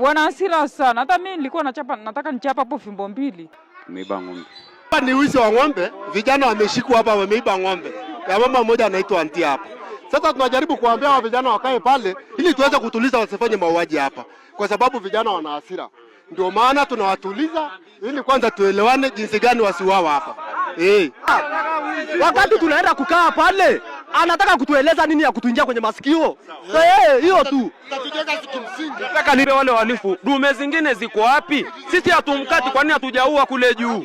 Wana hasira sana. Hata mimi nilikuwa nataka nichapa hapo fimbo mbili. Tumeiba ng'ombe. Hapa ni wizi wa ng'ombe, vijana wameshikwa hapa wameiba ng'ombe. Ya mama mmoja anaitwa Anti hapa. Sasa tunajaribu kuambia hao vijana wakae pale ili tuweze kutuliza wasifanye mauaji hapa. Kwa sababu vijana wana hasira. Ndio maana tunawatuliza ili kwanza tuelewane jinsi gani wasiuawa hapa. Wakati tunaenda kukaa pale, anataka kutueleza nini ya kutuingia kwenye masikio. Hiyo tu. Nataka nipe wale walifu. Dume zingine ziko wapi? Sisi hatumkati, kwa nini hatujaua kule juu?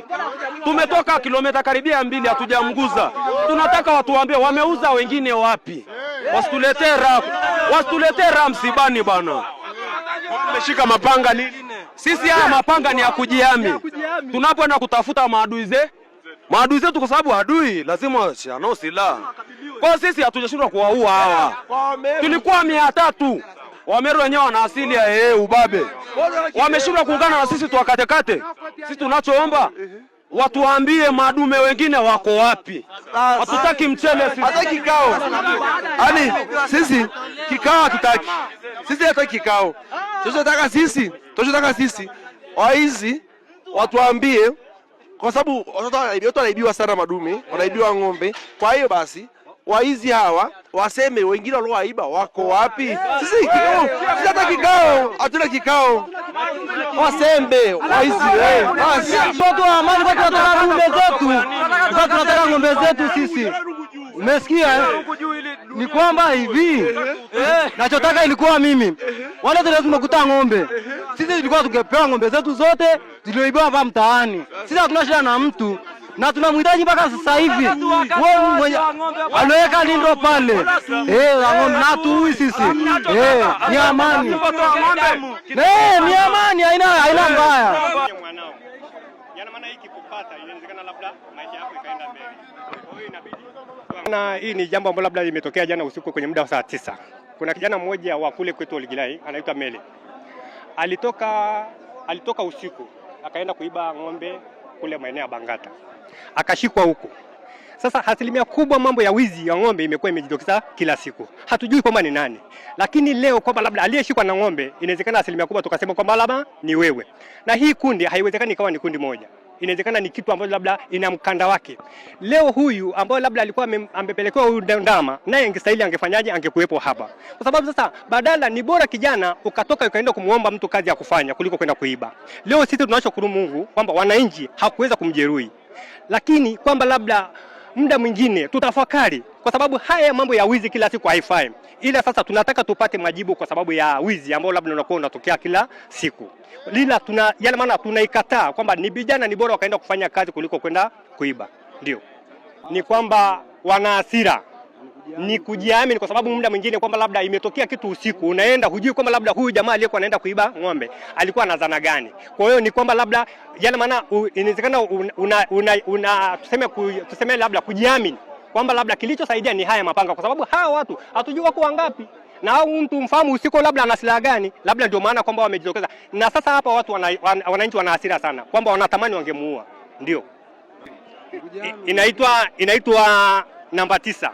Tumetoka kilomita karibia 2 hatujamguza. Tunataka watuambie wameuza wengine wapi? Wasituletee raha msibani bwana. Tumeshika mapanga nini? Sisi haya mapanga ni ya kujihami. Tunapoenda kutafuta maadui zetu, kwa sababu adui lazima anao silaha. Kwa sisi hatujashindwa kuwaua hawa. Tulikuwa 300. Wameru wenyewe wana asili ya ubabe. Wameshindwa kuungana na sisi tuwakatekate. Sisi tunachoomba watuambie madume wengine wako wapi. Hatutaki mchele sisi. Hataki kikao. Yaani sisi kikao hatutaki. Sisi hatutaki kikao. Tunachotaka sisi waizi watuambie, kwa sababu watu wanaibiwa sana madume, wanaibiwa ng'ombe. Kwa hiyo basi waizi hawa waseme wengine waliowaiba wako wapi. Sisi hata kikao hatuna kikao. Wasembe waizi watu wa amani, watu wanataka ng'ombe zetu. Watu wanataka ng'ombe zetu sisi. Umesikia? Ni kwamba hivi nachotaka ilikuwa mimi wale tumekuta ng'ombe, sisi tulikuwa tungepewa ng'ombe zetu zote zilizoibiwa hapa mtaani. Sisi hatuna shida na mtu na tunamhitaji mpaka sasa hivi. Wewe mwenye anaweka lindo pale na tu sisi ni amani, ni amani, haina mbaya. Yana maana hiki kupata inawezekana labda maisha yako ikaenda mbele. Kwa hiyo inabidi na hii ni jambo ambalo labda limetokea jana usiku kwenye muda wa saa 9. Kuna kijana mmoja wa kule kwetu Oligilai anaitwa Mele. Alitoka usiku akaenda kuiba ng'ombe kule maeneo ya Bangata. Akashikwa huko. Sasa asilimia kubwa mambo ya wizi ya ng'ombe imekuwa imejitokeza kila siku. Hatujui kwamba ni nani. Lakini leo kwamba labda aliyeshikwa na ng'ombe inawezekana asilimia kubwa tukasema kwamba labda ni wewe. Na hii kundi haiwezekani ikawa ni kundi moja. Inawezekana ni kitu ambacho labda ina mkanda wake. Leo huyu ambao labda alikuwa amepelekewa huyu ndama, naye angestahili angefanyaje? Angekuepo hapa. Kwa sababu sasa badala ni bora kijana ukatoka ukaenda kumuomba mtu kazi ya kufanya kuliko kwenda kuiba. Leo sisi tunashukuru Mungu kwamba wananchi hakuweza kumjeruhi. Lakini kwamba labda muda mwingine tutafakari, kwa sababu haya mambo ya wizi kila siku haifai. Ila sasa tunataka tupate majibu kwa sababu ya wizi ambao labda unakuwa unatokea kila siku. Yale maana tunaikataa kwamba ni vijana ni bora wakaenda kufanya kazi kuliko kwenda kuiba. Ndio. Ni kwamba wana hasira. Ni kujiamini, kwa sababu muda mwingine kwamba labda imetokea kitu usiku, unaenda hujui kwamba labda huyu jamaa aliyekuwa anaenda kuiba ng'ombe alikuwa anazana gani. Kwa hiyo ni kwamba labda yale maana inawezekana tuseme labda kujiamini kwamba labda kilichosaidia ni haya mapanga, kwa sababu hawa watu hatujui wako wangapi na au mtu mfahamu usiku labda ana silaha gani, labda ndio maana kwamba wamejitokeza. Na sasa hapa watu wananchi wana hasira sana kwamba wanatamani wangemuua. Ndio. Inaitwa namba 9.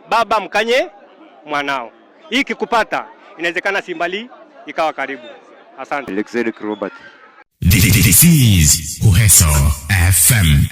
Baba mkanye mwanao. Hii kikupata inawezekana Simbali ikawa karibu. Asante. Alexander Robert. This is Uheso FM.